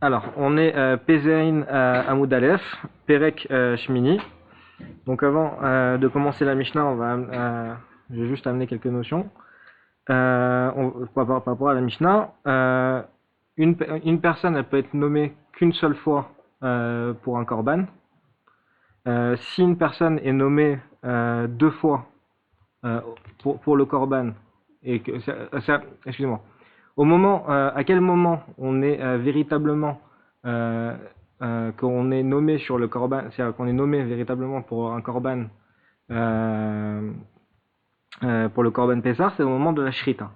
Alors, on est Pezein Amoud Aleph, Perek Shmini. Donc avant de commencer la Mishnah, je vais juste amener quelques notions. Par rapport à la Mishnah, une personne elle peut être nommée qu'une seule fois pour un korban. Si une personne est nommée deux fois euh, pour le korban, et que excusez-moi, à quel moment on est véritablement euh, qu'on est nommé sur le korban, c'est-à-dire qu'on est nommé véritablement pour un korban euh, pour le korban Pessar, c'est au moment de la shrita.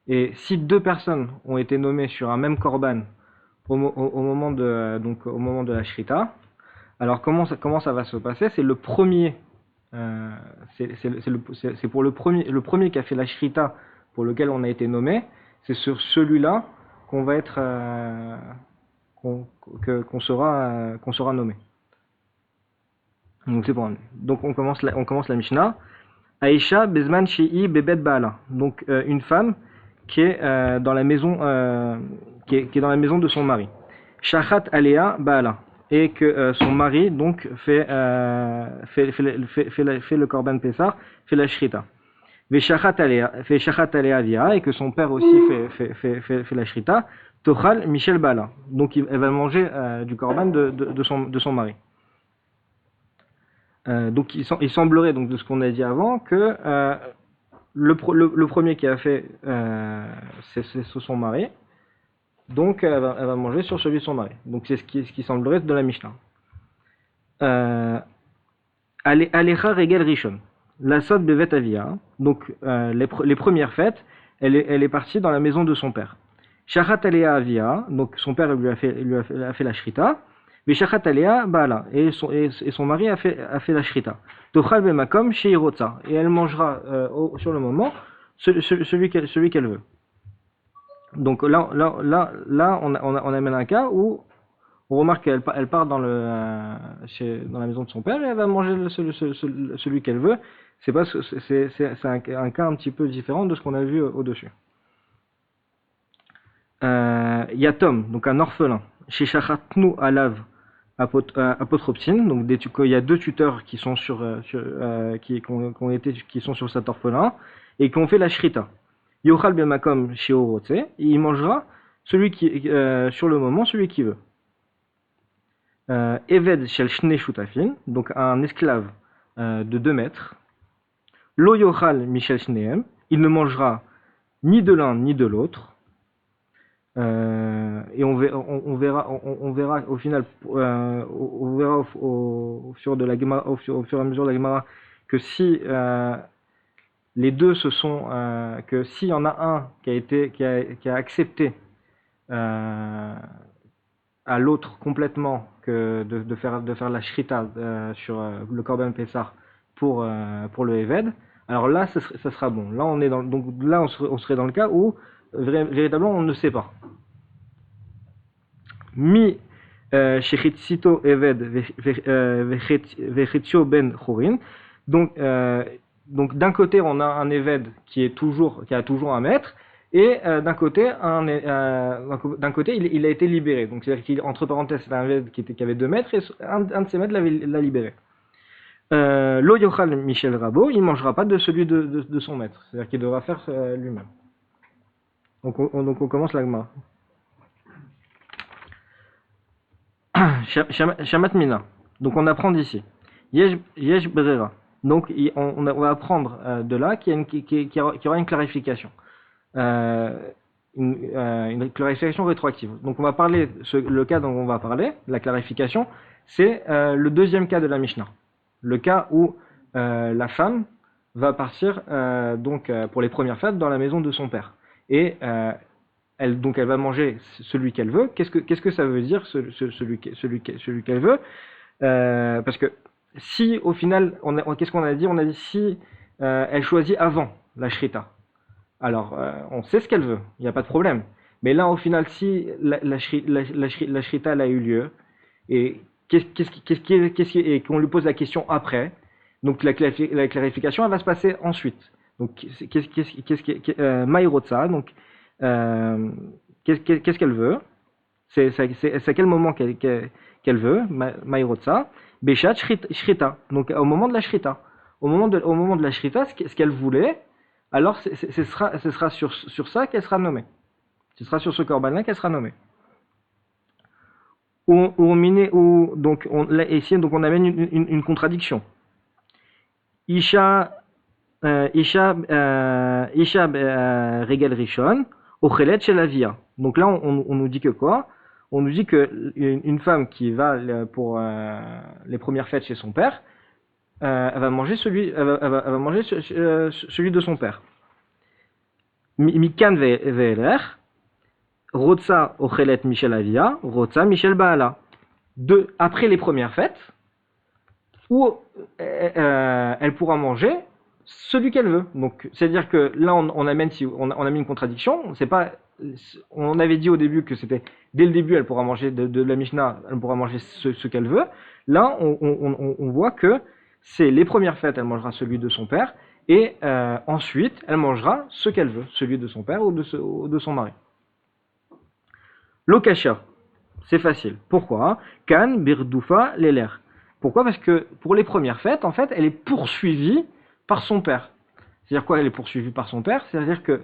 Et si deux personnes ont été nommées sur un même korban au moment au moment de la shrita, alors comment ça va se passer? C'est le premier, euh, c'est pour le premier qui a fait la shrita pour lequel on a été nommé, c'est sur celui-là qu'on va être qu'on qu'on sera nommé. Donc c'est bon. Donc on commence la Mishnah. Aïcha Bezman Shei Bebet Baala. Donc une femme qui est dans la maison qui est dans la maison de son mari. Shachat Alea Baala. Et que son mari donc fait le korban Pessah, fait la shrita. Shachat Alea Via, et que son père aussi fait la shrita. Tochal Michel Baala. Donc elle va manger du korban de son mari. Donc il semblerait donc de ce qu'on a dit avant que le premier qui a fait c'est son mari, donc elle va manger sur celui de son mari. Donc c'est ce qui semblerait de la Mishnah. Euh, Alecha Regel Rishon, la Sod Bevet Avia, donc les premières fêtes, elle est partie dans la maison de son père. Shachat Alea Avia, donc son père a fait la Shrita. Veshachat Alea Baala, et son mari a fait la Shrita. Tochal Bemakom Sheirotza, et elle mangera sur le moment celui qu'elle veut. Donc on amène un cas où on remarque qu'elle part dans la maison de son père et elle va manger celui qu'elle veut. C'est un cas un petit peu différent de ce qu'on a vu au-dessus. Yatom, donc un orphelin, chez Shachatnu Alav Apotropsine, donc il y a deux tuteurs qui sont qui sont sur cet orphelin et qui ont fait la shrita. Yochal Bemakom chez Orote, il mangera sur le moment celui qui veut. Eved Shel Shne Shutafin, donc un esclave de 2 mètres. Lo Yochal Michel Shneem, il ne mangera ni de l'un ni de l'autre. Et on verra au final, on verra au fur et à mesure de la Gemara que si les deux que s'il y en a un qui a accepté à l'autre complètement que de faire la shrita sur le korban Pessah pour le Eved, alors là ça sera bon. Là on serait dans le cas où véritablement on ne sait pas. Mi Shechitzito Eved Vechetio Ben Chorin. Donc d'un côté on a un Eved qui a toujours un maître, et d'un côté il a été libéré. Donc c'est-à-dire qu'entre parenthèses c'est un Eved qui avait 2 mètres, et un de ses maîtres l'a libéré. Lo Yochal Michel Rabot, il ne mangera pas de celui de son maître, c'est-à-dire qu'il devra faire lui-même. Donc on commence l'agma. Shamat Mina. Donc on apprend d'ici. Yesh Brera. Donc on va apprendre de là qu'il y aura une clarification. Une clarification rétroactive. Donc on va parler, le cas dont on va parler, la clarification, c'est le deuxième cas de la Mishnah. Le cas où la femme va partir pour les premières fêtes dans la maison de son père. Et elle va manger celui qu'elle veut. Qu'est-ce que ça veut dire celui qu'elle veut? Parce que si au final, qu'est-ce qu'on a dit? On a dit si elle choisit avant la shrita. Alors on sait ce qu'elle veut, il n'y a pas de problème. Mais là au final, si la shrita elle a eu lieu et et qu'on lui pose la question après, donc la clarification elle va se passer ensuite. Donc Maïrotsa, donc qu'est-ce qu'elle veut? C'est à quel moment qu'elle veut, Maïrotsa, Beshat Shrita, donc au moment de la Shrita. Au moment de la Shrita, ce qu'elle voulait, alors ce sera sur ça qu'elle sera nommée. Ce sera sur ce korban-là qu'elle sera nommée. Donc on amène une contradiction. Isha Regel Rishon, Ochelet Shelavia. Donc là, on nous dit que quoi? On nous dit que une femme qui va pour les premières fêtes chez son père, elle va manger celui de son père. Mikan ve'eler, Rotsa Ochelet Michel Avia, Rotsa Michel Baala. Après les premières fêtes, où elle pourra manger celui qu'elle veut. Donc, c'est-à-dire que là, on amène une contradiction. C'est pas, on avait dit au début que c'était dès le début, elle pourra manger de la Mishnah, elle pourra manger ce qu'elle veut. Là, on voit que c'est les premières fêtes, elle mangera celui de son père, et ensuite, elle mangera ce qu'elle veut, celui de son père ou de son mari. Lokasha, c'est facile. Pourquoi? Kan, Birdoufa, Leler. Pourquoi? Parce que pour les premières fêtes, en fait, elle est poursuivie par son père. C'est-à-dire quoi? Elle est poursuivie par son père. C'est-à-dire qu'elle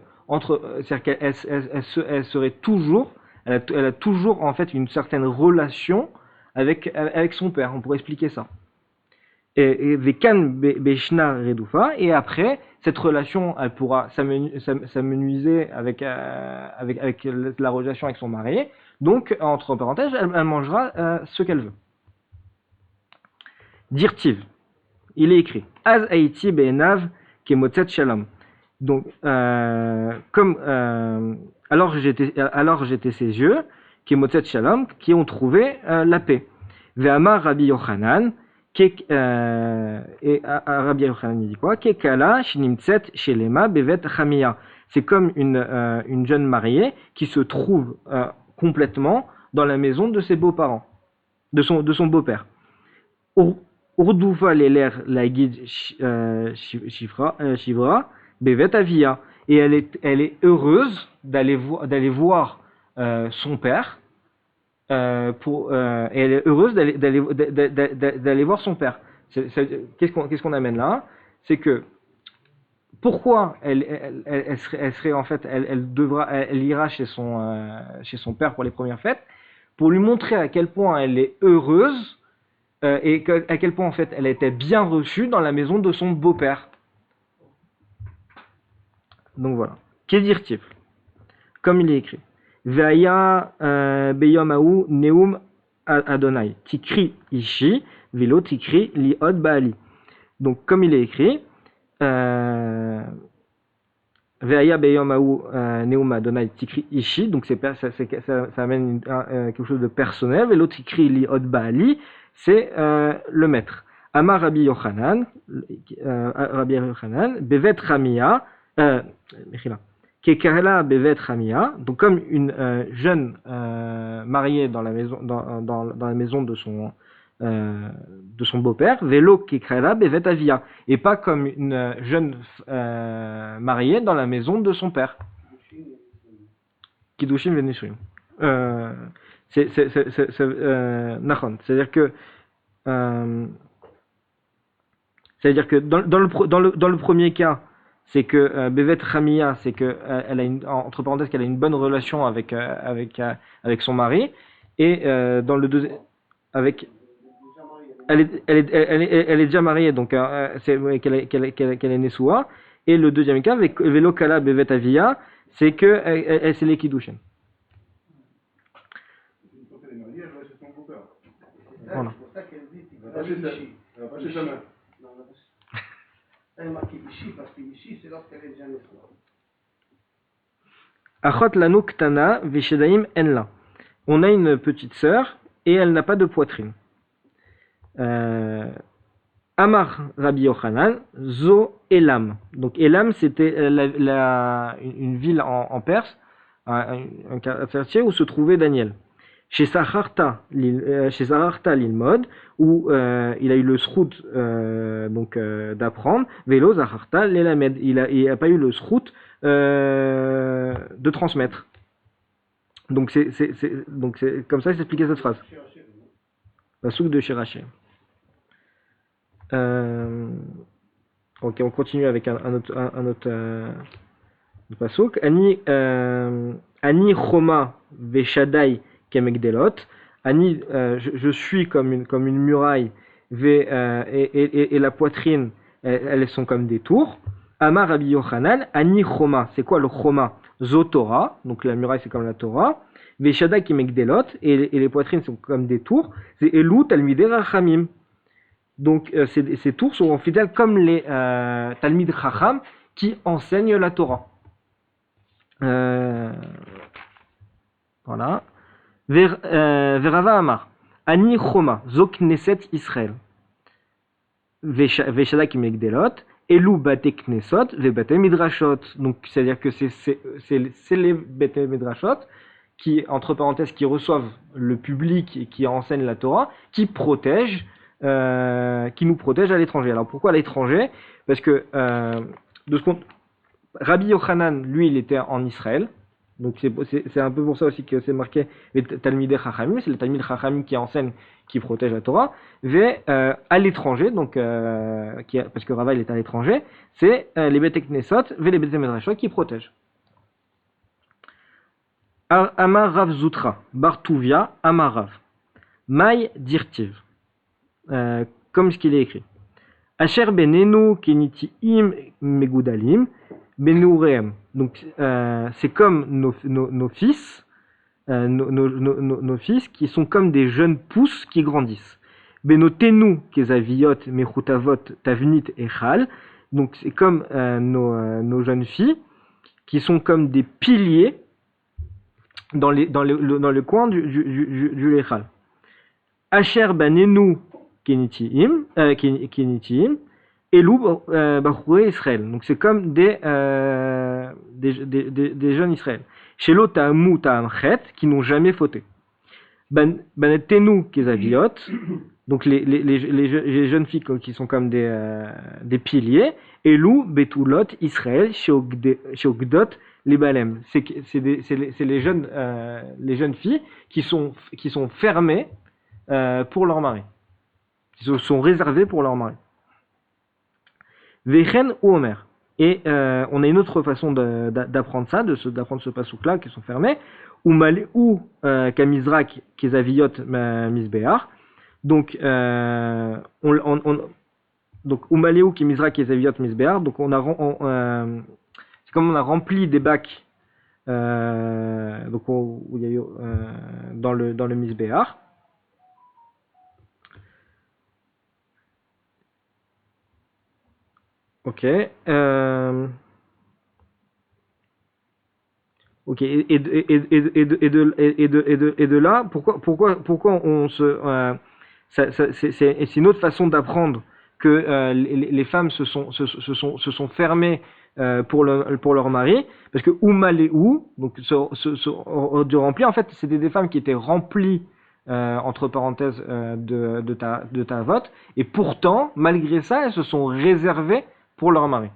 serait toujours, elle a toujours en fait une certaine relation avec son père. On pourrait expliquer ça. Et Vekan Beshna Redoufa. Et après, cette relation, elle pourra s'amenuiser avec la relation avec son mari. Donc, entre parenthèses, elle mangera ce qu'elle veut. Dirtiv, il est écrit Az Haïti Be'enav Kemotzet Shalom. Donc, alors j'étais ses yeux, Kemotzet Shalom, qui ont trouvé la paix. Ve'amar Rabbi Yochanan, et Rabbi Yochanan dit quoi? Kekala Shnimtzet Shelema Bevet Chamia. C'est comme une jeune mariée qui se trouve complètement dans la maison de ses beaux-parents, de son beau-père. Urdoufa leler lagid shivra bevet avia, et elle est heureuse d'aller voir son père et elle est heureuse d'aller voir son père. Qu'est-ce qu'on amène là? C'est que pourquoi elle serait en fait elle ira chez son père pour les premières fêtes, pour lui montrer à quel point elle est heureuse et à quel point en fait elle était bien reçue dans la maison de son beau-père. Donc voilà. Kedirtif, comme il est écrit. Veaya beyom haou neum Adonai. Tikri ishi velo tikri li od baali. Donc comme il est écrit. Veaya beyom haou neum Adonai tikri ishi. Donc ça amène quelque chose de personnel. Velo tikri li od baali. C'est le maître. Amar Rabbi Yochanan, Bevet Ramia, Kekarela Bevet Ramia, donc comme une jeune mariée dans la maison de son beau-père, Velo Kekarela Bevet Avia, et pas comme une jeune mariée dans la maison de son père. Kiddushin Venishuim. C'est-à-dire que dans le premier cas, c'est que Bevet Ramia, c'est que elle a entre parenthèses qu'elle a une bonne relation avec son mari, et dans le deuxième, elle est déjà mariée, donc c'est qu'elle est Nessoua, et le deuxième cas, avec Velo Kala Bevet Avia, c'est que c'est les Kiddushin. Voilà. C'est pour ça qu'elle dit elle va pas chez sa mère. Elle est marquée ici parce que ici c'est lorsqu'elle est déjà née. Achot lanu ktana veshedaim enla. On a une petite sœur et elle n'a pas de poitrine. Amar Rabbi Yochanan, Zo Elam. Donc Elam, c'était une ville en Perse, un quartier où se trouvait Daniel. Chez Saharta l'Ilmod, où il a eu le srout d'apprendre, Vélo Saharta l'Elamed, il n'a pas eu le srout de transmettre. c'est comme ça que s'expliquait cette phrase. La soupe de Shirashi. Ok, on continue avec un autre pasuk. Ani Choma Veshadai Kemegdelot. Ani, je suis comme une muraille, et la poitrine, elles sont comme des tours. Amar Rabbi Yochanan, Ani Choma. C'est quoi le Choma? Zotora, donc la muraille c'est comme la Torah. Veshadai Kemegdelot, et les poitrines sont comme des tours. C'est Elu Talmidei Rachamim. Donc ces tours sont fidèles comme les Talmid Chacham qui enseignent la Torah. Voilà. Verava Amar. Ani Choma, Zok Neset Israël. Veshada Kimegdelot. Elu Bate Knesot, ve Bate Midrashot. Donc c'est-à-dire que c'est les Bate Midrashot qui, entre parenthèses, qui reçoivent le public et qui enseignent la Torah, qui protègent. Qui nous protège à l'étranger. Alors pourquoi à l'étranger? Parce que Rabbi Yochanan, lui, il était en Israël. Donc c'est un peu pour ça aussi que c'est marqué les Talmidei Chachamim, c'est le Talmid Chachamim qui enseigne, qui protège la Torah. À l'étranger, donc parce que Rava il est à l'étranger, c'est les Bete Knesot, les Bete Medrashot qui protègent. Amar Rav Zutra, Bartuvia, Amar Rav, Maï Dirtiv. Comme ce qu'il est écrit. Asher benenu kenitiim megudalim benureem. Donc c'est comme nos fils, nos fils qui sont comme des jeunes pousses qui grandissent. Benotenu kezaviot mechutavot tavnit echal. Donc c'est comme nos jeunes filles qui sont comme des piliers dans le coin du echal. Asher benenu Kenitiim, Elou Bachoué Israël. Donc c'est comme des jeunes Israël. Shelo Ta'amu Ta'amchet, qui n'ont jamais fauté. Banetenu Kezaviot, donc les jeunes filles qui sont comme des piliers. Elou Betulot Israël, Sheogdot Libalem. C'est les jeunes filles qui sont fermées pour leur mari. Qui sont réservés pour leur mari. Vechen ou Omer. Et on a une autre façon d'apprendre ça, d'apprendre ce passouk-là, qui sont fermés. Ou Malé ou Kamizrak Kezaviyot Misbehar. Donc, donc Umalé ou Kamizrak Kezaviyot Misbehar. Donc, c'est comme on a rempli des bacs donc, où il y a eu, dans le Misbehar. Ok. Ok. Et de là, pourquoi on se, c'est une autre façon d'apprendre que les femmes se sont fermées pour leur mari, parce que Oumaléou, donc de remplir, en fait, c'était des femmes qui étaient remplies entre parenthèses de ta vote, et pourtant, malgré ça, elles se sont réservées pour leur mari.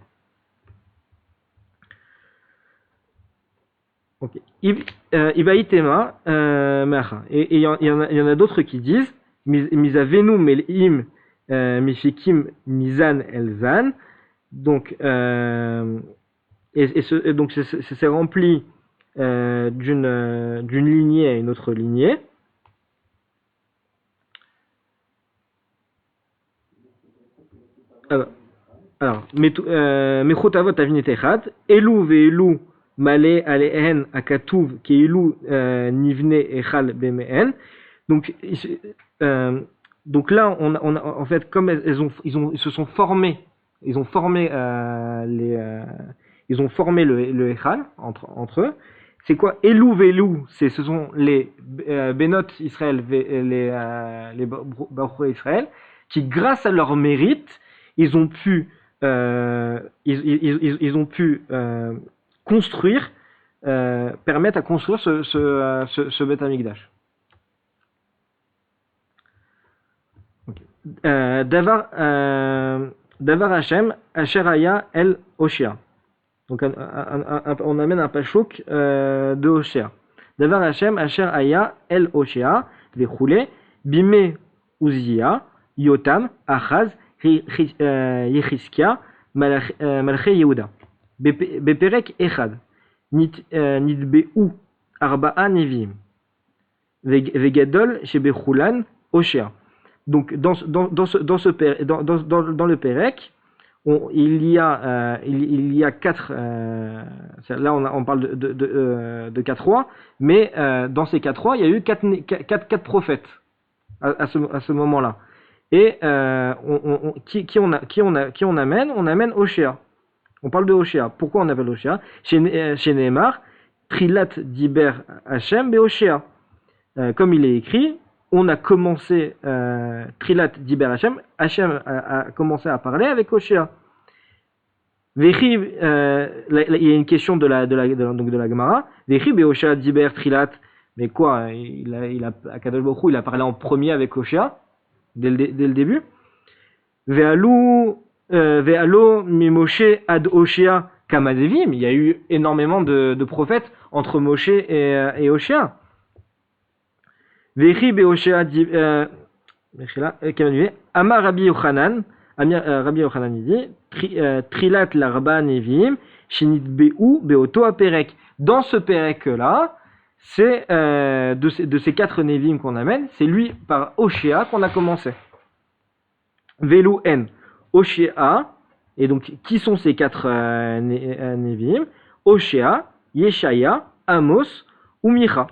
Okay. Ibaïtema, et il y en a d'autres qui disent Misavenu mel'im mifikim mizan elzan. Donc, donc c'est rempli d'une lignée à une autre lignée. Alors, Mechotavot avinet echad, Elu ve'elu malé aléhen akatuv keilu nivne echal bemehen. Donc là, en fait, comme ils se sont formés, ils ont formé le echal entre eux. C'est quoi Elu ve'elu? Ce sont les Benot Israël, les Baruch Israël, qui grâce à leur mérite, ils ont pu construire, permettre à construire ce Beth Amikdash. Okay. Davar Hashem, Asher Haya El Oshia. Donc on amène un pachouk de Oshia. Davar Hashem Asher Aya El Oshea Vechule Bime Uzia Yotam Achaz Yechiskia Malche Yehuda Beperek Echad Nitbeu Arba'a Nevim Vegadol Shebechulan Oshea. Donc dans le Perek, il y a quatre. Là on parle de quatre rois, mais dans ces quatre rois, il y a eu quatre prophètes à ce moment-là. Et qui on amène? On amène Hoshea. On parle de Hoshea. Pourquoi on appelle Hoshea? Chez Nehemar, Trilat Diber Hashem be Hoshea. Comme il est écrit, on a commencé Trilat Diber Hashem. Hashem a commencé à parler avec Hoshea. Vechi, il y a une question de la Gemara. Vechi be Hoshea Diber Trilat. Mais quoi? Akadosh Baruch Hu, il a parlé en premier avec Hoshea dès le début. Ve'alo mimoshe ad Hoshea kamadevim. Il y a eu énormément de prophètes entre Moshe et Hoshea. Vechi be Hoshea Amar Rabbi Yochanan. Rabbi Yochanan dit Trilat l'arba nevim shenitbeu beoto aperek. Dans ce perek là, c'est de ces quatre nevim qu'on amène, c'est lui par Hoshea qu'on a commencé. Velu en Hoshea, et donc qui sont ces quatre nevim? Hoshea, Yeshaya, Amos ou Micha.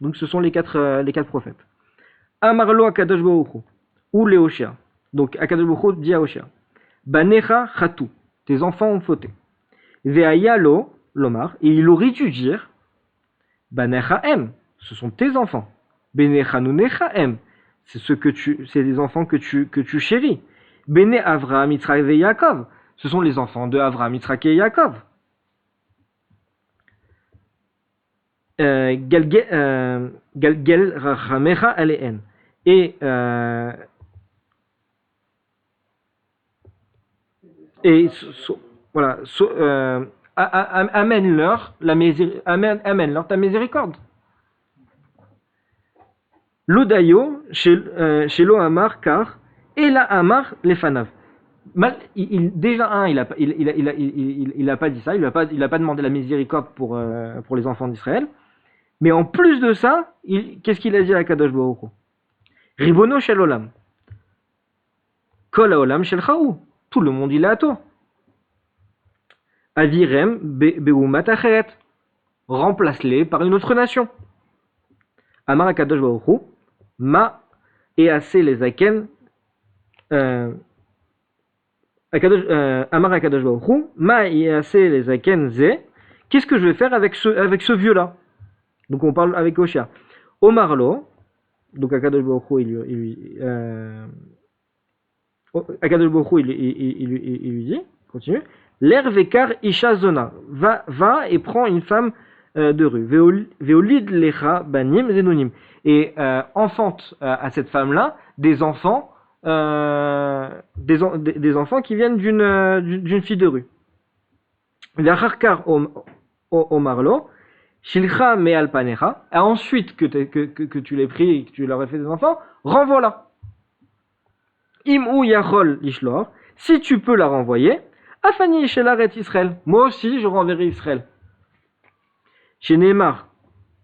Donc ce sont les quatre prophètes. Amarlo Akadosh Baruch Hu, ou les Hoshea. Donc Akadosh Baruch Hu dit à Hoshea, Banecha chatu, tes enfants ont fauté. Ve'ayalo lomar, et il aurait dû dire, Banecha em, ce sont tes enfants. Benecha nunecha em, c'est les enfants que tu chéris. Bene Avraham, Yitzhak et Yaakov, ce sont les enfants de Avraham, Yitzhak et Yaakov. Galgel rachamecha aleen. Et voilà, amène-leur ta miséricorde. L'odayo chez Amar car et la Amar lefanav. Déjà il a pas dit ça, il a pas demandé la miséricorde pour les enfants d'Israël. Mais en plus de ça, qu'est-ce qu'il a dit à Kadosh Baruch Hu? Ribono shel olam. Kol haolam shel chaou. Tout le monde il est à toi. Avirem beumat acheret. Remplace-les par une autre nation. Amar Kadosh Baruch Hu. Ma ease les aken. Amar Kadosh Baruch Hu. Ma ease les aken ze. Qu'est-ce que je vais faire avec ce vieux-là? Donc on parle avec Hoshea. Omarlo, donc Akadosh Baruch Hu, il lui dit, continue, l'air vekar isha zona, va et prends une femme de rue, veolid lecha banim zenonim, et enfante à cette femme-là des enfants qui viennent d'une fille de rue. V'acharkar omarlo, Shilcha me alpanecha, et ensuite que tu l'aies pris et que tu leur aies fait des enfants, renvoie-la. Im ou yachol lishlor, si tu peux la renvoyer, afani shelaret Israël, moi aussi je renverrai Israël. Chez Nehemar,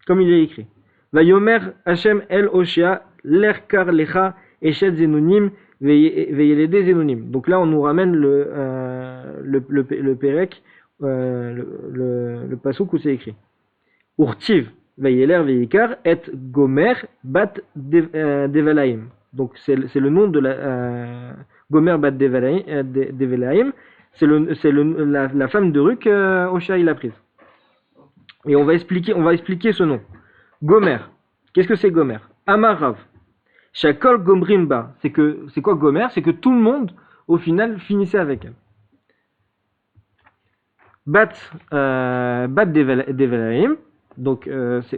comme il est écrit, Vayomer Hashem el Hoshea lerkar lecha eshet zenunim veyelede zenunim. Donc là on nous ramène le perek, le pasuk où c'est écrit. Urtiv, Vayeler, Veyikar, et Gomer, Bat Develaim. Donc c'est le nom de la Gomer Bat Develaim. C'est la femme de rue que Hoshea il a prise. Et on va expliquer ce nom. Gomer. Qu'est-ce que c'est Gomer? Amarav. Shakol Gomrimba. C'est quoi Gomer? C'est que tout le monde au final finissait avec elle. Bat Develaim. Donc,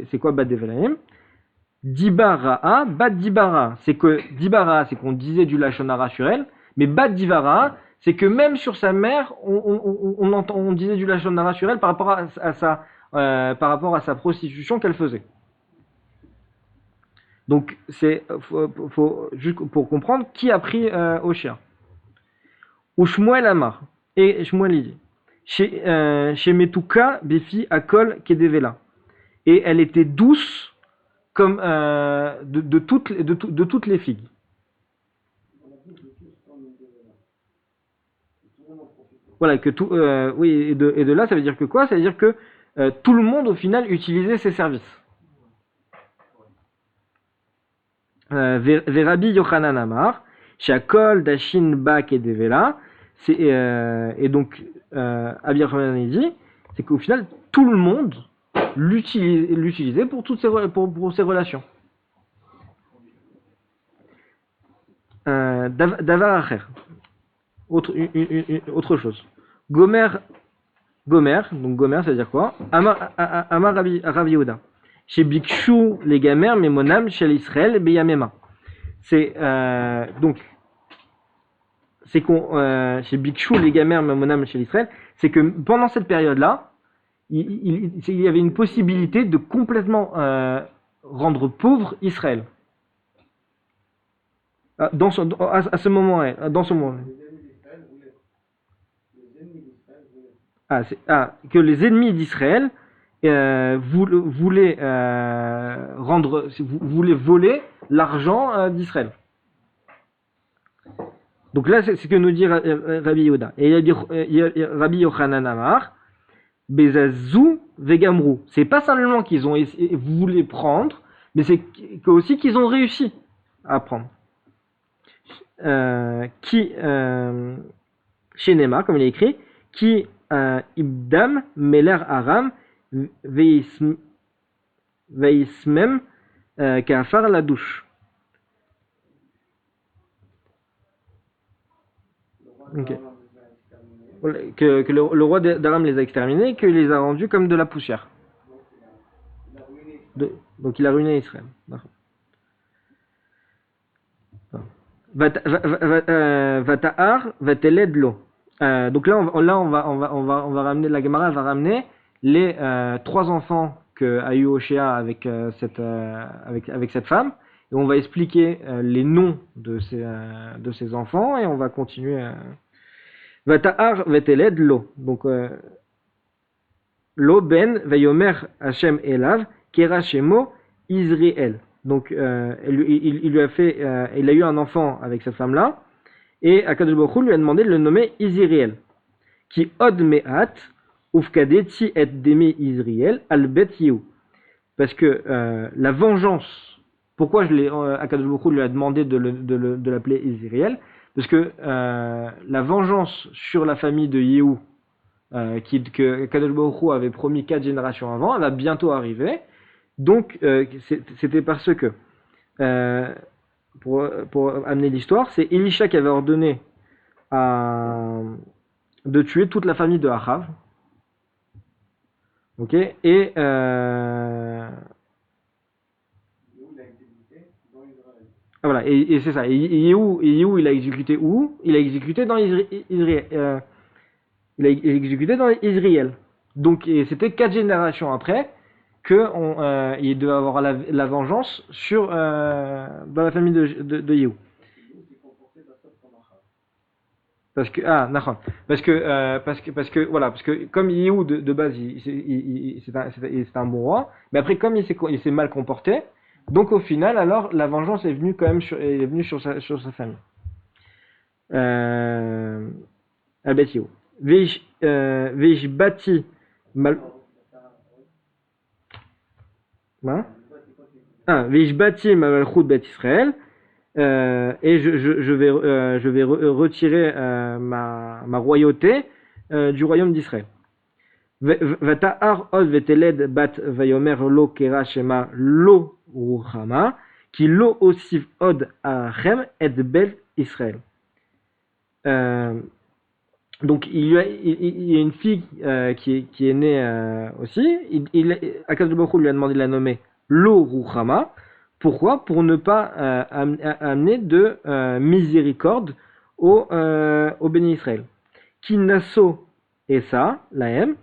c'est quoi Bat Develaim? Dibara, Bat Dibara. C'est que Dibara, c'est qu'on disait du Lachon Hara sur elle, mais Bat Dibara, c'est que même sur sa mère, on disait du Lachon Hara sur elle par rapport à sa prostitution qu'elle faisait. Donc, juste pour comprendre qui a pris Hoshea. Ou Shmuel Amar. Et Shmuel dit chez Metuka, Befi, Akol, Kedevela. Et elle était douce comme de toutes les figues. Voilà, que tout, oui, et de là, ça veut dire que quoi? Ça veut dire que tout le monde, au final, utilisait ses services. Verabi Yochanan Amar, Shakol, Dashin, Bak et Devela. Et donc, Abi Yochanan dit, c'est qu'au final, tout le monde l'utilisait pour ses relations. Davar Acher. Autre chose. Gomer, donc Gomer, ça veut dire quoi? Amar Rav Yehuda. Chez Bikshu, les gamers, mais monam, chez l'Israël, Beyamema. C'est qu'on, chez Bikshu, les gamers, mais monam, chez l'Israël, c'est que pendant cette période-là, il y avait une possibilité de complètement rendre pauvre Israël. À ce moment-là, dans ce moment. Que les ennemis d'Israël voulaient voler l'argent d'Israël. Donc là, c'est ce que nous dit Rabbi Yehuda. Et il y a Rabbi Yochanan Amar, Bezazou Vegamrou. C'est pas simplement qu'ils ont voulu prendre, mais c'est aussi qu'ils ont réussi à prendre. Chez Nema, comme il est écrit, qui Ibdam Meler Aram Veismem Kafar la douche. Okay. Que le roi d'Aram les a exterminés et qu'il les a rendus comme de la poussière. Donc il a ruiné Israël. Vata'ar, vateled lo. Donc là, on va ramener, la Gemara va ramener les 3 enfants qu'a eu Hoshea avec cette femme, et on va expliquer les noms de ces enfants, et on va continuer. Vata'ar veteled lo. Donc lo ben vayomer Hashem elav kera shemo Israël. Donc il lui a fait, il a eu un enfant avec cette femme-là. Et Akadosh Baruch Hu lui a demandé de le nommer Israël. Qui od me'at ufkadeti et demi Israël al bet yehu. Parce que la vengeance, pourquoi Akadosh Baruch Hu lui a demandé de l'appeler Israël? Parce que la vengeance sur la famille de Yehu, que Akadosh Baruch Hu avait promis 4 générations avant, elle va bientôt arriver. Donc c'était parce que pour amener l'histoire, c'est Elisha qui avait ordonné de tuer toute la famille de Achav. Ok, et voilà, et c'est ça. Et Yehu, il a exécuté où? Il a exécuté dans Israël. Il a exécuté dans Israël. Donc, et c'était 4 générations après il devait avoir la vengeance dans la famille de Yehu. Parce que comme Yehu de base, c'est un bon roi, mais après comme il s'est mal comporté, donc au final, alors la vengeance est venue quand même sur sa famille. Albet Yehu. Vejbati mal. Vejbati malchut bet Israël. Et je vais retirer ma royauté du royaume d'Israël. Vata'ar od veteled bat vayomer lo kera shema lo ruchama ki lo osif od achem et bel Israël. Donc il y a une fille qui est née aussi. Akadosh Baruch Hu lui a demandé de la nommer Lo Ruchama. Pourquoi? Pour ne pas amener de miséricorde au béni Israël. Ki naso esa lahem.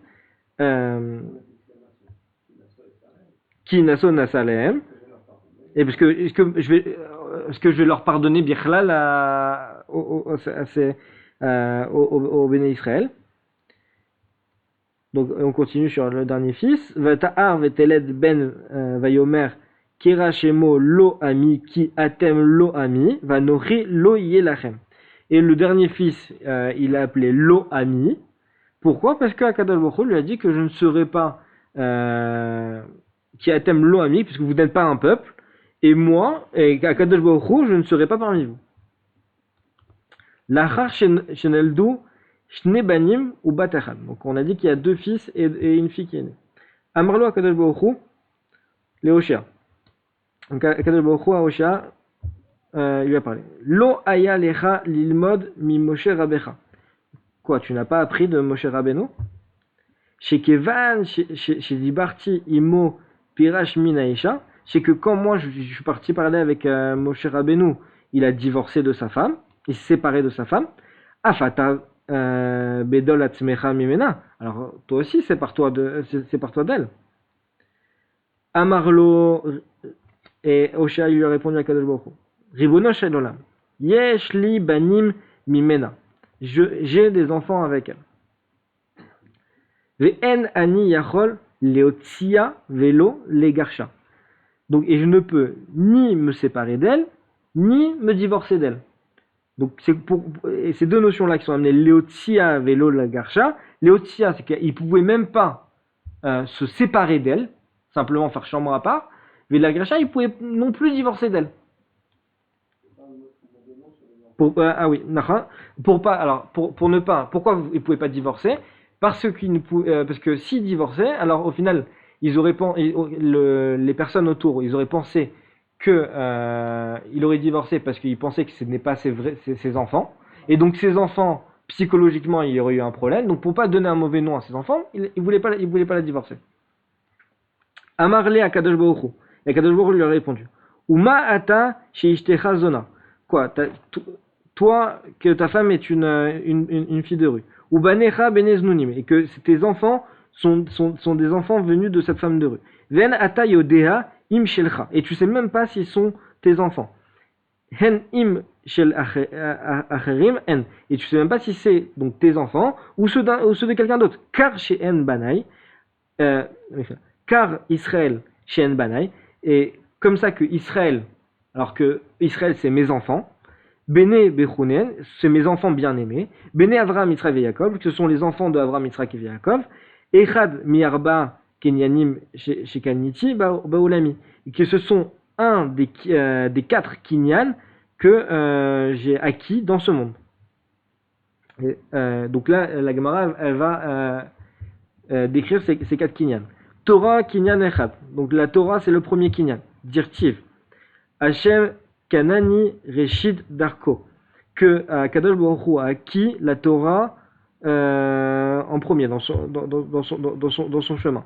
Ki naso nasa lahem. Et est-ce que je vais leur pardonner Bichlal au Béné Israël? Donc on continue sur le dernier fils. Vata'ar veteled ben vayomer kira shemo lo ami ki atem lo ami vanori lo yelachem. Et le dernier fils, il a appelé lo ami. Pourquoi? Parce qu'Akadosh Baruch Hu lui a dit que je ne serai pas qui atem lo ami, puisque vous n'êtes pas un peuple, et moi, et Akadosh Baruch Hu, je ne serai pas parmi vous. Lachar sheneldu shne banim ou batachad. Donc on a dit qu'il y a deux fils et une fille qui est née. Amarlo Akadosh Baruch Hu, les Hoshea. Donc Akadosh Baruch Hu à Hoshea, il lui a parlé. Lo aya lecha lilmod mi Moshe Rabecha. Quoi, tu n'as pas appris de Moshe Rabbeinu? Chez Kevan, chez Dibarti, Imo, Pirash Minaisha, c'est que quand moi je suis parti parler avec Moshe Rabbeinu, il a divorcé de sa femme, il s'est séparé de sa femme. Afata Bedol Atzmecha Mimena. Alors toi aussi, c'est par toi d'elle. Amarlo, et Osha lui a répondu à Kadosh Baruch Hu. Ribono Shel Olam, Yesh li banim mimena. J'ai des enfants avec elle. Ve'en ani yachol leotsia velo legarsha. Donc, et je ne peux ni me séparer d'elle, ni me divorcer d'elle. Donc, et ces deux notions-là qui sont amenées, leotsia velo legarsha. Leotsia, c'est qu'il ne pouvait même pas se séparer d'elle, simplement faire chambre à part. Mais legarsha, il ne pouvait non plus divorcer d'elle. Pour ne pas. Pourquoi il ne pouvait pas divorcer? Parce que s'il divorçait, alors au final, les personnes autour, ils auraient pensé que il aurait divorcé parce qu'ils pensaient que ce n'est pas ses enfants, et donc ses enfants psychologiquement, il y aurait eu un problème. Donc pour pas donner un mauvais nom à ses enfants, il voulait pas la divorcer. Amarle à Kadosh Baruch Hu, et Kadosh Baruch Hu lui a répondu. Uma ata sheishtecha zona. Quoi? Toi, que ta femme est une fille de rue. Ou banecha beneznunim, et que tes enfants sont des enfants venus de cette femme de rue. Ven ata yodea im shelcha, et tu sais même pas s'ils sont tes enfants. Hen im shel acherim en, et tu sais même pas si c'est donc tes enfants ou ceux de quelqu'un d'autre. Car chez en banai, car Israël chez en banai, et comme ça que Israël, alors que Israël c'est mes enfants. Béné Bechunen, c'est mes enfants bien-aimés. Béné Avraham, Yitzhak et Yaakov, ce sont les enfants d'Avraham, Yitzhak et Yaakov. Echad miarba kenyanim shekaniti baolami, que ce sont un des 4 kinyan que j'ai acquis dans ce monde. Et, donc là, la Gemara, elle va décrire ces 4 kinyan. Torah kinyan echad. Donc la Torah, c'est le premier kinyan. Dirtiv. Hashem Kanani Reshid Darko, que Kadosh Baruch Hu a acquis la Torah en premier dans son chemin.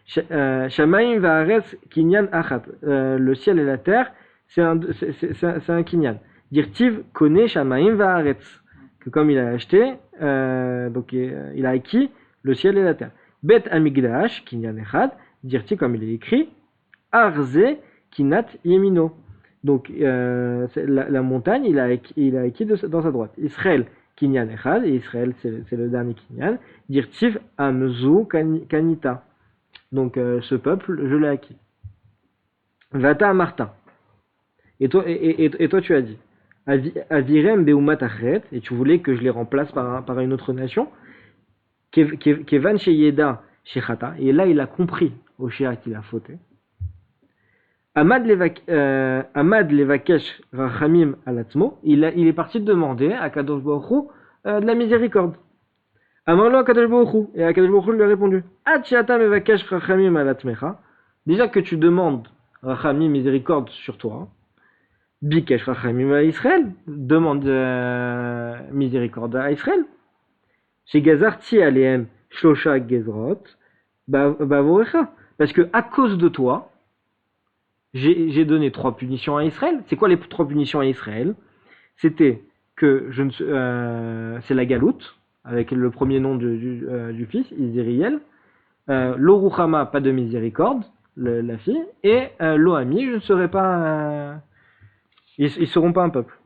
Shamaim va'aretz kinyan achat, le ciel et la terre, c'est un kinyan. Dirtiv connaît Shamaim va'aretz, que comme il a acheté, donc il a acquis le ciel et la terre. Bet Amigdash kinyan echad, dirtiv comme il est écrit, Arze kinat yemino. Donc la montagne, il a acquis dans sa droite. Israël, Kinyan Echad, et Israël c'est le dernier Kinyan. Dirtiv Amzu Kanita. Donc ce peuple, je l'ai acquis. Vata Marta. Et toi tu as dit, Avirem Beumat Achret, et tu voulais que je les remplace par une autre nation. Kevan Sheyeda Shechata. Et là il a compris au Shea qu'il a fauté. Amad Levakesh Rachamim Alatzmo, il est parti demander à Kadosh Baruch Hu de la miséricorde. Amarlo à Kadosh Baruch Hu, et Kadosh Baruch Hu lui a répondu, Ad Sheata Mevakesh Rachamim Alatzmecha, déjà que tu demandes Rachamim, miséricorde sur toi, Bikesh Rachamim à Israël, demande miséricorde à Israël. Chez Gazarti Aleem Shlosha Gezrot, Bavorecha, parce que à cause de toi, j'ai donné 3 punitions à Israël. C'est quoi les 3 punitions à Israël? C'était que c'est la galoute, avec le premier nom du fils, Izériel. L'Oruchama, pas de miséricorde. la fille, et Loami, je ne serai pas... ils seront pas un peuple.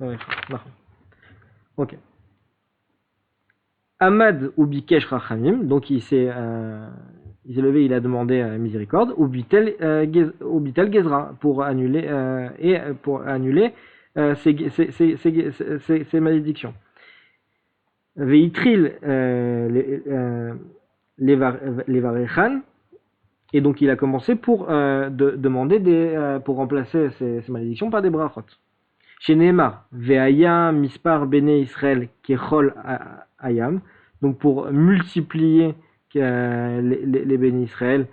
Ouais, non. Ok. Ahmad ou Bikesh Rachamim, donc il s'est levé, il a demandé miséricorde, ou Bitel Gezra, pour annuler, ces malédictions. Veitril les Varechan, et donc il a commencé pour demander pour remplacer ces malédictions par des brachot. Chez Nehemar, Ve'aya mispar bene Israël kechol ayam, donc pour multiplier les bénis Israël,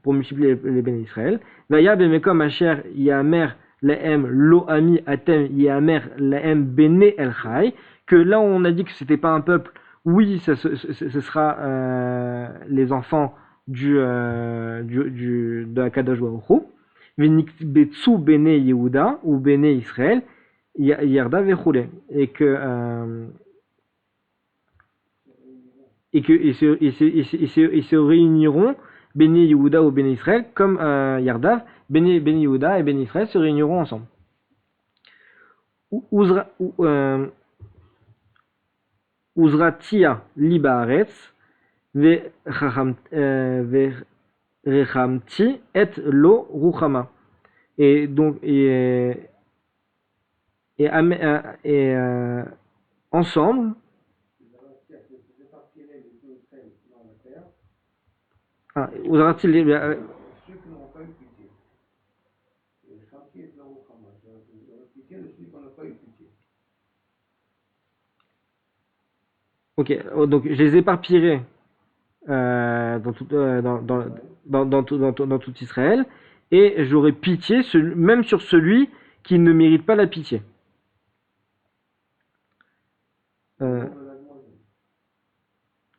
pour multiplier les bénis Israël. Ve'aya bemekom asher yamer lahem lo ami atem yamer lahem bene el chai, que là on a dit que c'était pas un peuple, oui, ce sera les enfants de Akadosh Baruch Hu. Venikbetsu bene Yehuda ou bene Israël yarda vechule, et que ils se réuniront bene Yehuda ou bene Israël comme Yardav, bene Yehuda et bene Israël se réuniront ensemble. Uzratia libaretz Rechamti et lo ruchama. Et donc ensemble. Uzrati ceux qui n'auront pas eu pitié. Rechamti et lo ruchama. Pitié de ceux qui n'ont pas eu pitié. Ok, donc je les éparpillerai dans tout Israël, et j'aurai pitié même sur celui qui ne mérite pas la pitié.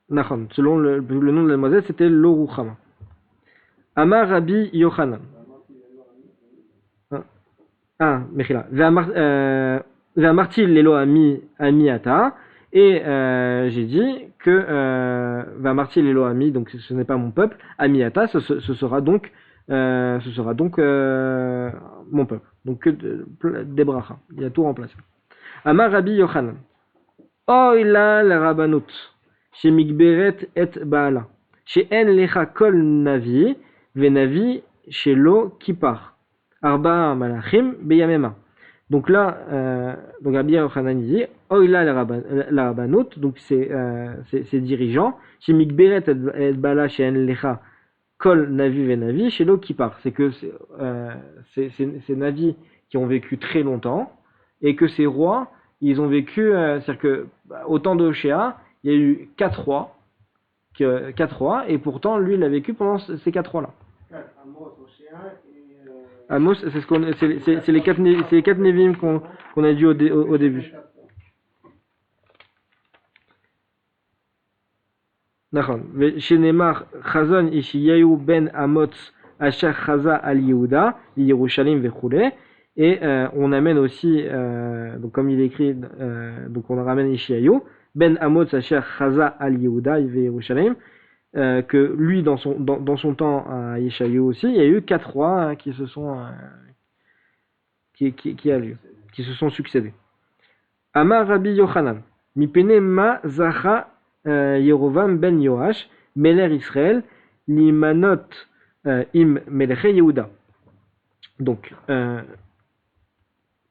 Selon le nom de la demoiselle, c'était Loruchama. Amar Rabbi Yochanan. Mechila. Ve'amarti lelo ami ata. Et j'ai dit que Vamarti lelo ami, donc ce n'est pas mon peuple, Amiata, ce sera donc mon peuple. Donc que des brachas, il a tout remplacé. Amar Rabbi Yochanan. Oila la rabanut, chez Migberet et Baala, chez En lecha kol navi, venavi chez lo kipar, arba malachim beyamema. Donc là, donc Rabbi Yochanan dit, Oila la rabanut, donc ces dirigeants, chez Migberet et Baala, chez En lecha kol navi venavi chez lo kipar. C'est que ces navis qui ont vécu très longtemps, et que ces rois, ils ont vécu, c'est-à-dire que au temps de Hoshea, il y a eu 4 rois, et pourtant lui il a vécu pendant ces 4 rois-là. Amos, c'est les 4 Névim qu'on a dit au début. D'accord. Chez Neymar, Chazon Ishiyahu ben Amotz Asher Chaza al Yehuda, Yerushalim vechule. Et on amène aussi, donc comme il est écrit, donc on ramène Ishiyahu ben Amotz Asher Chaza al Yehuda Yerushalim, que lui dans son temps à Ishiyahu aussi, il y a eu 4 rois qui se sont qui se sont succédés. Amar Rabbi Yochanan, Mipene ma zacha Yerovam ben Yoash, Meler Israël, Limanot im Melech Yehuda. Donc,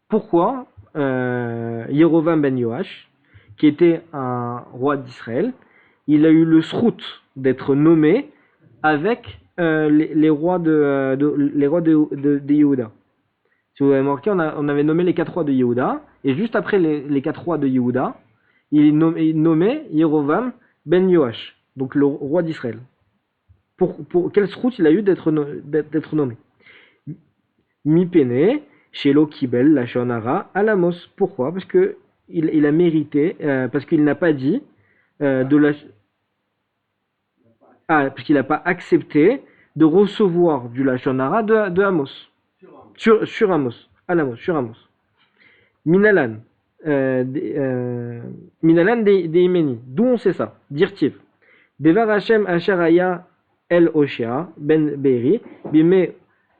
pourquoi Yerovam ben Yoash, qui était un roi d'Israël, il a eu le srout d'être nommé avec les rois de Yehuda. Si vous avez remarqué, on avait nommé les 4 rois de Yehuda, et juste après les 4 rois de Yehuda, il nommait Yerovam ben Yoash, donc le roi d'Israël. Pour quel srout il a eu d'être nommé? Mipene, Shelo Kibel, la Shonara, Alamos. Pourquoi? Parce que il a mérité, parce qu'il n'a pas dit parce qu'il n'a pas accepté de recevoir du Lashon Hara de Amos. Sur Amos. À l'Amos, sur Amos. Minalan. Minalan de Imeni. D'où on sait ça? Dirtiv. Devar Hashem Asharaya El Oshea Ben Beiri Bime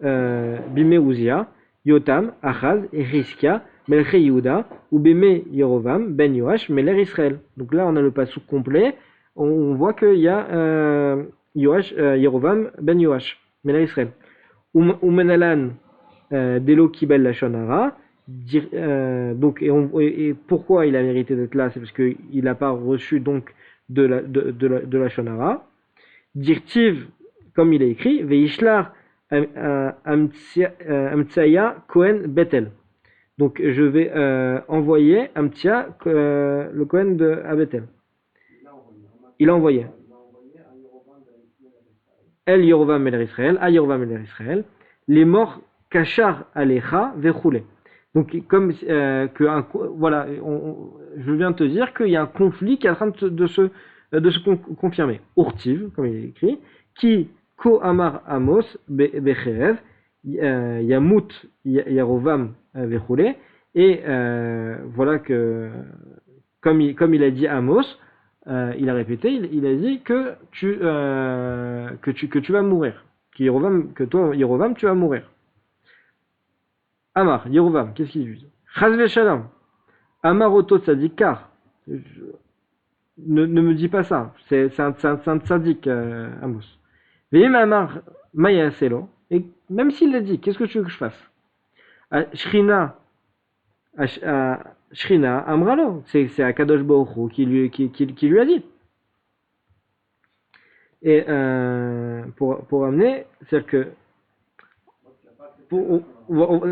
Uzia Yotam Achaz et Hiskia Melche Yehuda ou Bime Yerovam Ben Yoash Meler Israël. Donc là on a le passouk complet. On voit qu'il y a Yerovam Ben Yoash Meler Israël. Umenalan Delo Kibel Lachonara. Donc et pourquoi il a mérité d'être là, c'est parce qu'il n'a pas reçu donc de la Shonara. Dirtiv, comme il est écrit, Veishlar Amtsaya Kohen Bethel. Donc je vais envoyer Amtsia, le Kohen à Bethel. Il a envoyé El Yerovam El Israël, à Yerovam El Israël, les morts Kachar Alecha Vechoulé. Donc, comme voilà, je viens de te dire qu'il y a un conflit qui est en train de se confirmer. Urtiv, comme il est écrit, qui ko amar Amos becherev yamut yarovam vechule, et voilà que comme il a dit Amos, il a répété, il a dit que tu vas mourir, que toi Yerovam tu vas mourir. Amar, Yerovam, qu'est-ce qu'il dit? Chazve Shalom, Amar Oto Tzadikar. Ne me dis pas ça, c'est un tzadik, Amos. Veim Amar Maya Selo, et même s'il l'a dit, qu'est-ce que tu veux que je fasse? Shrina Amralo, c'est Akadosh Baruch Hu qui lui a dit. Et pour amener, c'est-à-dire que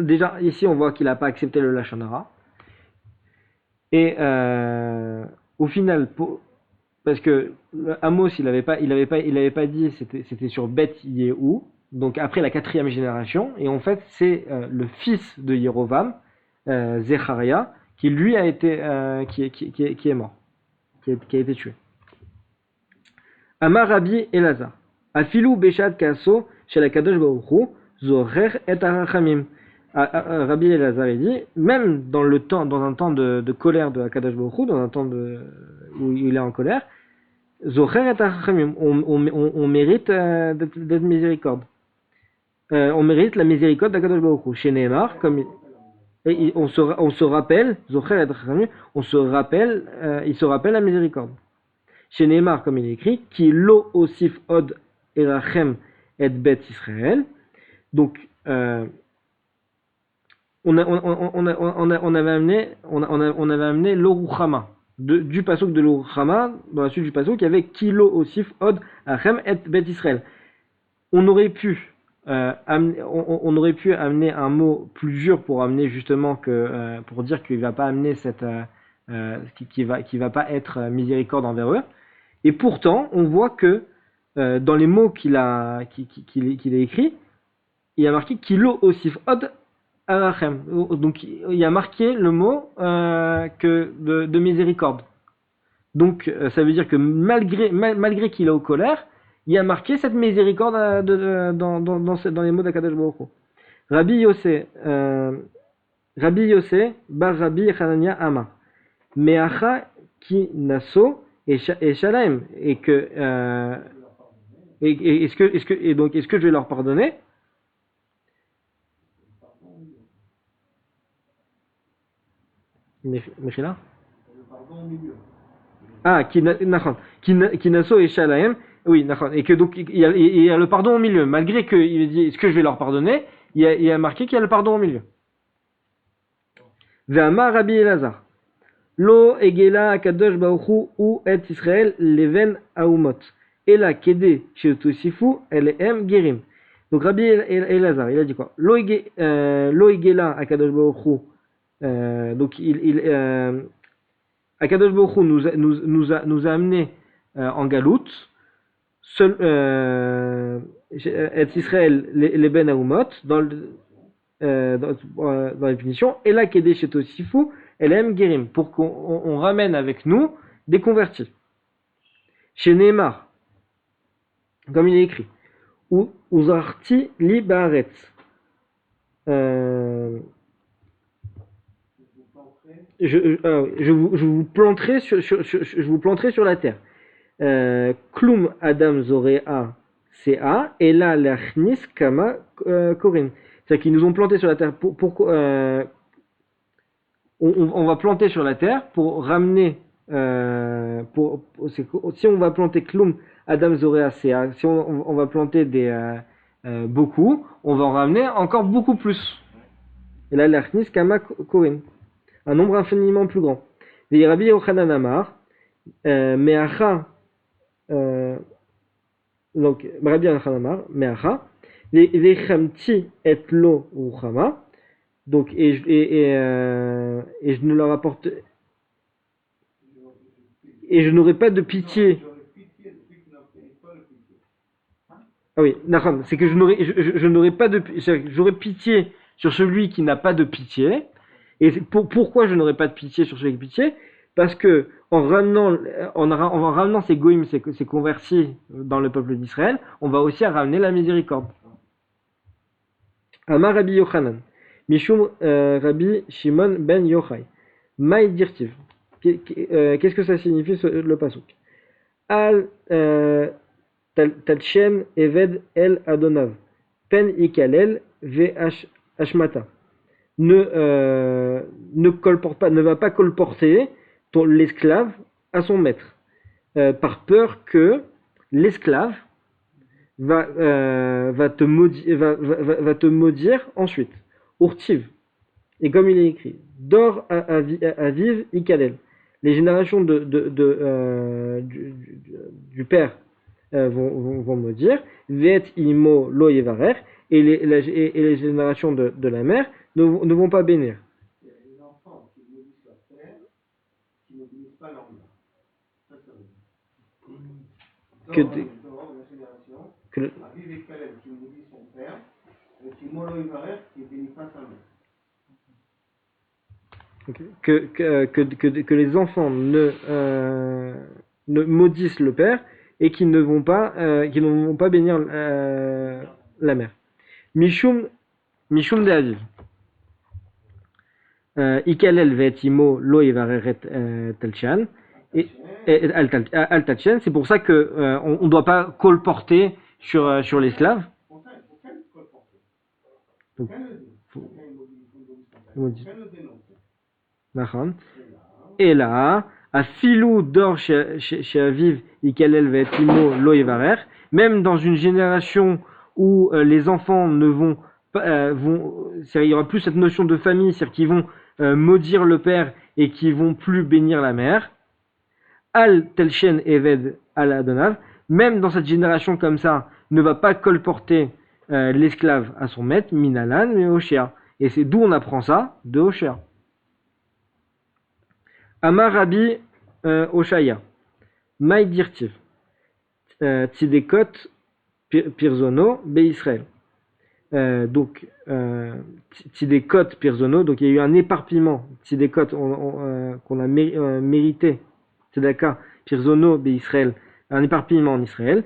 déjà ici on voit qu'il n'a pas accepté le Lachon Hara, et au final parce que Amos il avait pas dit, c'était sur Beth Yehu, donc après la 4e génération, et en fait c'est le fils de Yerovam, Zecharia, qui lui a été qui est mort, qui a été tué. Amar Rabbi Elazar Afilu Beshad Kaso chez la Kadosh Baruch Hu Zorer et Arachamim. Rabbi Elazar dit, même dans un temps de colère de Akadosh Baruch Hu, dans un temps où il est en colère, Zocher et Arachamim, on mérite d'être miséricorde. On mérite la miséricorde d'Akadosh Baruch Hu. Chez Nehemar, comme on se rappelle, Zocher et Arachamim, il se rappelle la miséricorde. Chez Nehemar, comme il est écrit, Ki lo osif od erachem et bet Israël. Donc, on avait amené l'Oruchama, du pasuk de l'Oruchama, dans la suite du pasuk, il y avait Kilo Osif Od Achem et Bet Israël. On aurait pu amener un mot plus dur pour amener justement pour dire qu'il va pas amener qui va pas être miséricorde envers eux. Et pourtant, on voit que dans les mots qu'il a écrits, il y a marqué Kilo Osif Od Arachem. Donc il y a marqué le mot de miséricorde. Donc ça veut dire que malgré qu'il est au colère, il y a marqué cette miséricorde dans les mots d'Akadosh Baruch Hu. Rabbi Yossé bar Rabbi Hanania Ama Meacha ki naso et Shalem, et que est-ce que je vais leur pardonner? Mechila? Ah, Kinaso et Shalaem, oui, et que donc il y a le pardon au milieu, malgré qu'il dit est-ce que je vais leur pardonner, il y a marqué qu'il y a le pardon au milieu. Ve'amar Rabbi Elazar, Lo egela akadosh baruchu ou et Israël leven aumot, ela kede sheotosifu elem gerim. Donc Rabbi Elazar, il a dit quoi? Lo egela akadosh baruchu. Donc Akadosh Baruch Hu nous a amené en galoute, et Israël les Ben Aumot dans les punitions, et là Kedé Shetosifu Elem Gerim, pour qu'on ramène avec nous des convertis. Chez Nehemar, comme il est écrit, Uzarti li baaretz. je vous planterai je vous planterai sur la terre. Klum Adam Zorea CA et là l'achnis Kama Korin. C'est-à-dire qu'ils nous ont planté sur la terre. On va planter sur la terre pour ramener. Si on va planter Klum Adam Zorea CA, si on va planter beaucoup, on va en ramener encore beaucoup plus. Et là l'achnis Kama Korin. Un nombre infiniment plus grand. Et Rabbi Yochanan Amar, Meacha. Donc, Rabbi Yochanan Amar, Meacha, Vechamti et lo ruchama. Donc, et je ne leur apporte. Et je n'aurai pas de pitié. Ah oui, Nacham, c'est que je n'aurai pas de. J'aurai pitié sur celui qui n'a pas de pitié. Et pourquoi je n'aurai pas de pitié sur celui qui a pitié? Parce que en ramenant ces goïms, ces convertis dans le peuple d'Israël, on va aussi ramener la miséricorde. Amar Rabbi Yochanan, Mishum Rabbi Shimon ben Yochai, Maï Dirtiv. Qu'est-ce que ça signifie le pasuk? Al Talchen Eved El Adonav, Pen Ikalel Ve Ashmata. Ne colporte pas, ne va pas colporter l'esclave à son maître, par peur que l'esclave va te maudire ensuite. Urtiv. Et comme il est écrit, Dor Aviv Ikalel. Les générations du père vont maudire. Vet Imo Lo Yevarer. Et les générations de la mère ne vont pas bénir. Il y a des enfants qui maudissent leur père, qui ne bénissent pas leur mère. Ça veut dire. Dans la génération, Aviv et Caleb qui maudit son père, et qui Molo Ivarer qui ne bénit pas sa mère. Que les enfants ne maudissent le père et qui ne vont pas bénir la mère. Mishum de Aviv. Ikalel ve'etimo lo yevareret talchan. Al-Tachem, c'est pour ça que on ne doit pas colporter sur l'esclave. Et là, à filou d'or chez Aviv, Ikalel ve'etimo lo yevarer, même dans une génération où les enfants ne vont pas, il y aura plus cette notion de famille, c'est-à-dire qu'ils vont maudire le père et qui vont plus bénir la mère. Al Telchen Eved Al Adonav, même dans cette génération comme ça, ne va pas colporter l'esclave à son maître, Minalan, mais Hoshea. Et c'est d'où on apprend ça? De Hoshea. Amar Rabbi Oshaya, Maï Dirtiv, Tzidekot Pirzono, Be Israël. Donc, Tzidekot Pirzono, donc il y a eu un éparpillement, Tzidekot, qu'on a mérité, Tzedaka Pirzono Be Israël, un éparpillement en Israël.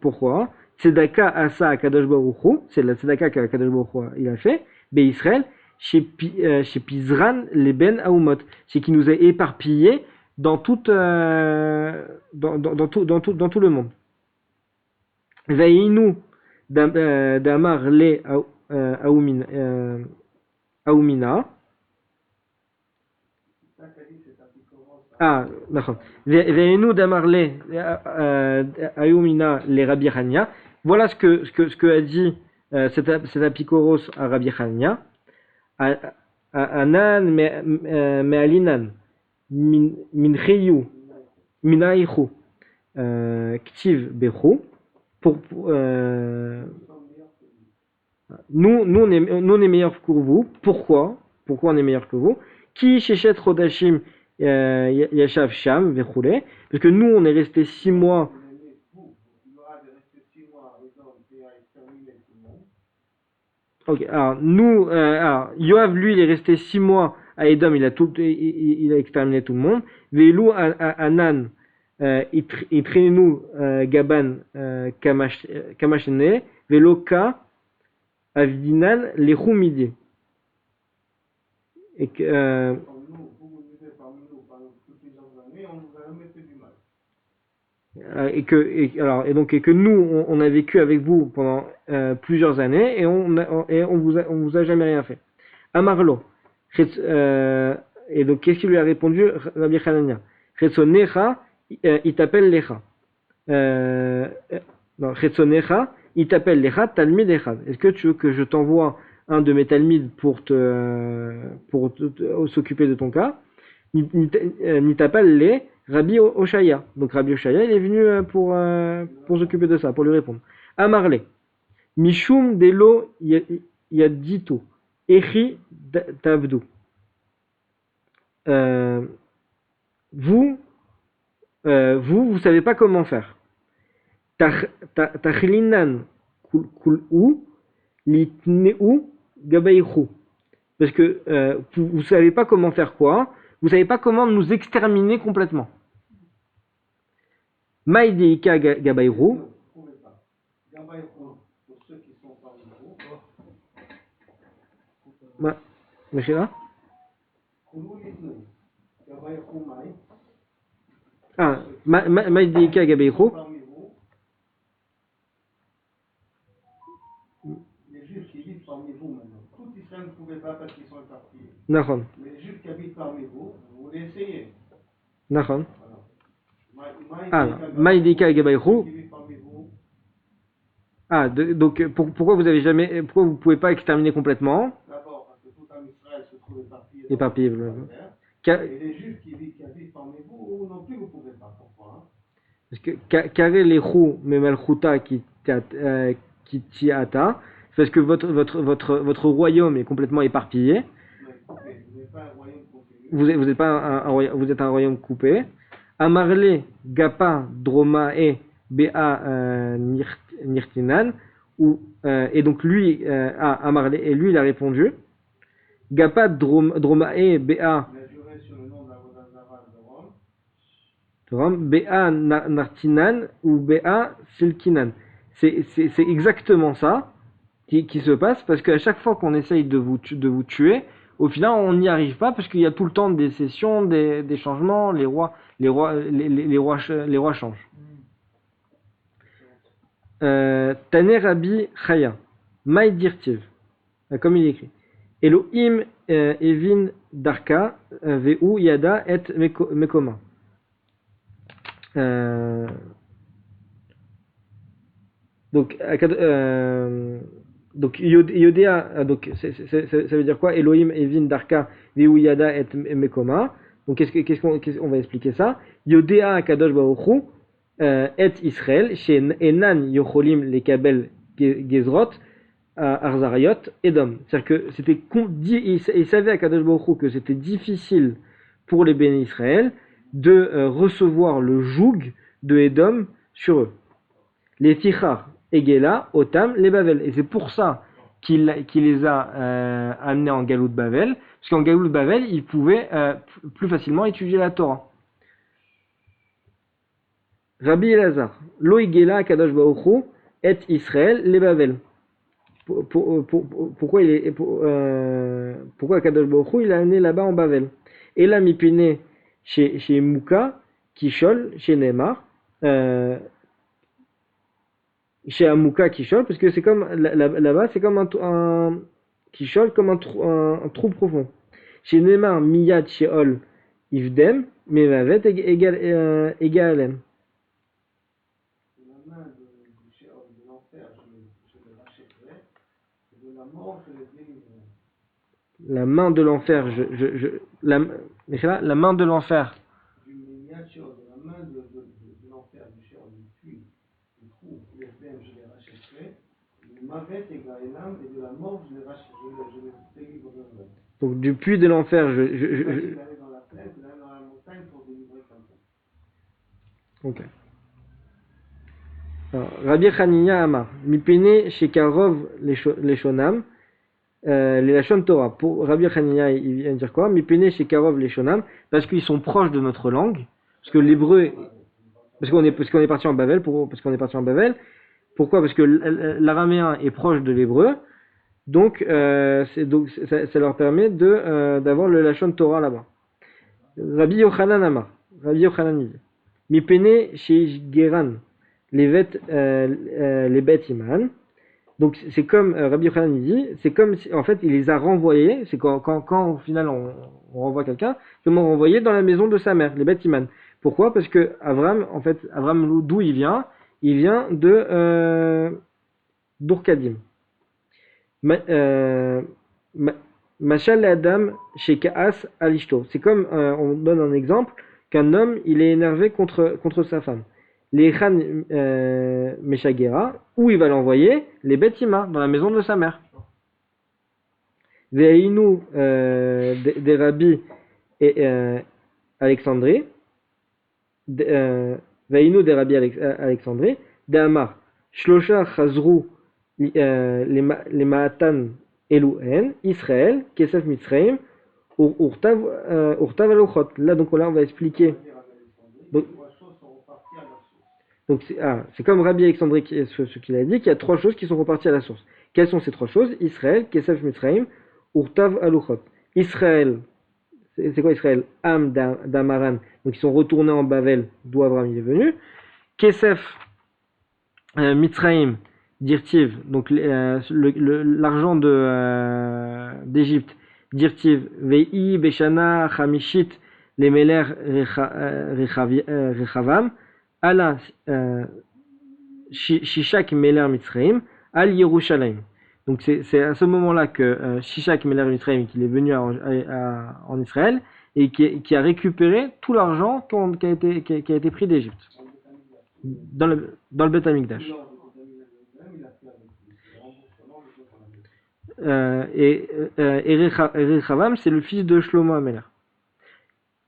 Pourquoi? Tzedaka Asa Akadosh Baruch Hu, c'est la Tzedaka qu'Akadosh Baruch Hu il a fait, Be Israël, chez Pizran Leben Aumot, c'est qui nous a éparpillés dans tout le monde. Veinu Damar le Aumina. Ah, d'accord. Veinu Damar le Aumina le Rabbi Hania. Voilà ce que a dit cet apikoros à Rabbi Hania. Anan me'alinan min cheyu minaichu ktiv bechu. Nous on est meilleurs que vous. Pourquoi on est meilleurs que vous? Ki shechet rodashim yashav sham vechule. Parce que nous on est resté 6 mois. Ok, alors nous, Yoav lui il est resté 6 mois à Edom, il a exterminé tout le monde. Velu Anan Itrenu Gaban Kamashne Veloka Avidinan Lechu Midi. Et que, Comme nous, vous vivez parmi nous pendant plusieurs années, on vous a jamais fait du mal. et que nous, on a vécu avec vous pendant plusieurs années et on vous a jamais rien fait. Amarlo. Et donc, qu'est-ce qu'il lui a répondu, Rabbi Hanania? Chetzonecha, il t'appelle Lecha. Non, Chetzonecha, il t'appelle Lecha, Talmid Echad. Est-ce que tu veux que je t'envoie un de mes Talmids pour s'occuper de ton cas? Ni t'appelle les Rabbi Oshaya. Donc Rabbi Oshaya, il est venu pour s'occuper de ça, pour lui répondre. Amarle. Mishum delo yadito. Echi tavdu. Vous savez pas comment faire. Tachlinan kul'u litneu gabaychu. Parce que vous savez pas comment faire quoi. Vous savez pas comment nous exterminer complètement. Maïdeika gabaychu. Vous ne pouvez pas. Gabaïrou, pour ceux qui sont parmi vous, Machina? Koulou litnou. Gabaïrou maï. Ah, Maïdeika gabaychu. Parmi vous, les Juifs qui vivent parmi vous maintenant. Tout Israël ne pouvait pas parce qu'ils sont éparpillés. Nahon. Mais les Juifs qui habitent parmi vous, vous voulez essayer. Nahon. Voilà. Ah, Maïdeika gabaychu. Qui vivent parmi vous, Ah, donc pourquoi vous pouvez pas exterminer complètement? d'abord parce que tout un Israël se trouve éparpillé. Éparpillé, dans voilà. la terre. Et les Juifs qui habitent parmi vous, eux non plus vous ne pouvez pas. Pourquoi hein? Parce que carré les roues, mais malchuta qui tiata, c'est parce que votre royaume est complètement éparpillé. Vous n'êtes pas un royaume continu. Vous êtes pas un royaume, vous êtes un royaume coupé. Amarle gapa droma et ba nirtinan et donc lui Amarle et lui il a répondu gapa droma et ba Il a juré sur le nom de la Vodazara de Rome. ba nartinan ou ba silkinan. C'est exactement ça qui se passe parce qu'à chaque fois qu'on essaye de vous tuer, au final on n'y arrive pas parce qu'il y a tout le temps des sessions, des changements, les rois changent. Taner Rabbi Chaya, Maï Dirtiv, comme il écrit. Elohim Evin Darka, Veu Yada et Mekoma. Donc Yodéa, donc ça veut dire quoi? Elohim Evin Darka, Veu Yada et Mekoma. Donc qu'est-ce qu'on va expliquer ça? Yodéa Kadosh Baruch Hu et Israël, chez Enan Yocholim les Kabel Gezrot, Arzariot, Edom. C'est-à-dire que il savait à Kadosh Baruch Hu que c'était difficile pour les bénis Israël de recevoir le joug de Edom sur eux. Les Tichar, Egela, Otam, les Bavel. Et c'est pour ça qu'il les a amenés en Galout Bavel, parce qu'en Galout Bavel, ils pouvaient plus facilement étudier la Torah. Rabbi Elazar, Lo Igela Kadosh Baruch Hu et Israël les Bavel. Pourquoi Kadosh Baruch Hu il a amené là-bas en Bavel? Et là mipine chez Mouka, Kishol, chez Neymar, chez Amouka Kishol, parce que c'est comme là-bas c'est comme un Kishol, comme un trou profond. Chez Neymar Miyad Sheol Ivdem, Mevavet Egalem. De l'enfer, je le rachèterai, et de la mort, je le délivrerai. La main de l'enfer, la main de l'enfer. Du miniature, de la main de l'enfer, du cher, du puits, du trou, les thèmes, je les rachèterai, du mavet et gaëlam, et de la mort, je les délivrerai. Donc du puits de l'enfer, Il allait dans la plaine, il allait dans la montagne pour délivrer quelqu'un. Ok. Rabbi Hanina Amar, Mipene Shekarov les Shonam, les Lashon Torah. Pour Rabbi Hanina, il vient de dire quoi? Mipene Shekarov les Shonam, parce qu'ils sont proches de notre langue, parce que l'hébreu, parce qu'on est parti en Bavel, pourquoi? Parce que l'araméen est proche de l'hébreu, Donc, ça leur permet d'avoir le Lashon Torah là-bas. Rabbi Yochanan Amar. Rabbi Yochanan dit Mipene Sheishgeran Levet Iman. Donc c'est comme Rabbi Yochanan dit, c'est comme si en fait il les a renvoyés, c'est quand au final on renvoie quelqu'un, comme on renvoyé dans la maison de sa mère, les Beth Iman. Pourquoi? Parce que Avram, en fait, Avram d'où il vient? Il vient de d'Urkadim. Machal Adam chez Kaas Alishto. C'est comme, on donne un exemple, qu'un homme, il est énervé contre sa femme. Les Khan Meshagera, où il va l'envoyer? Les Betima, dans la maison de sa mère. Veinu des rabbis et Alexandrie. Veinu des rabbis Alexandrie. De Amar. Shlosha Chazru les Maatan Elohen, Israël, Kesef Mitzrayim, Urtav Alochot. Là, donc là, on va expliquer. Donc c'est comme Rabbi Alexandrie ce qu'il a dit, qu'il y a trois choses qui sont reparties à la source. Quelles sont ces trois choses? Israël, Kesef Mitzrayim, Urtav Alochot. Israël, c'est quoi Israël? Am d'Amaran, donc ils sont retournés en Bavel, d'où Abraham est venu. Kesef Mitzrayim, Dirtiv, donc l'argent d'Égypte, Dirtiv, Vei, Beshana, Hamishit, les Meler, Rechavam, Ala, Shishak, Meler, Mitzrayim, Al Yerushalayim. Donc c'est à ce moment-là que Shishak, Meler, Mitzrayim, qu'il est venu en Israël et qui a récupéré tout l'argent qui a été pris d'Égypte dans le Beth Amikdash. Et Rechavam, c'est le fils de Shlomo Ameler.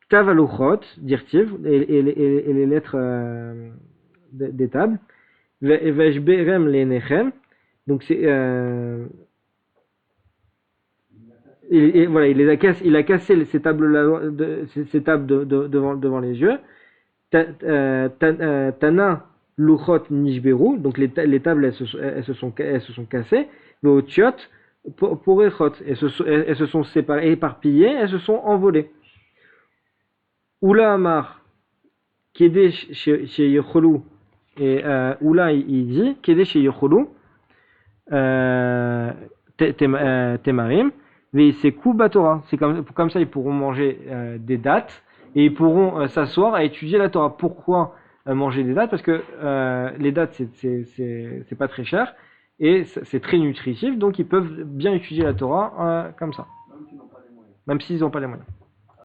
Ktav Alochot, Dirtiv, et les lettres des tables. Veshberem Lenechem, donc c'est voilà, il a cassé ces tables devant les yeux. Tana Luchot Nishberu, donc les tables elles se sont cassées. Mais au Tiot pour Echot, elles se sont séparées, éparpillées, elles se sont envolées. Oula Amar, Kede chez Yecholou, et Oula il dit, Kede chez Yecholou, Temarim, Veisekou Batora. C'est comme ça ils pourront manger des dattes, et ils pourront s'asseoir à étudier la Torah. Pourquoi manger des dattes? Parce que les dattes c'est pas très cher, et c'est très nutritif, donc ils peuvent bien étudier la Torah comme ça, même s'ils n'ont pas les moyens.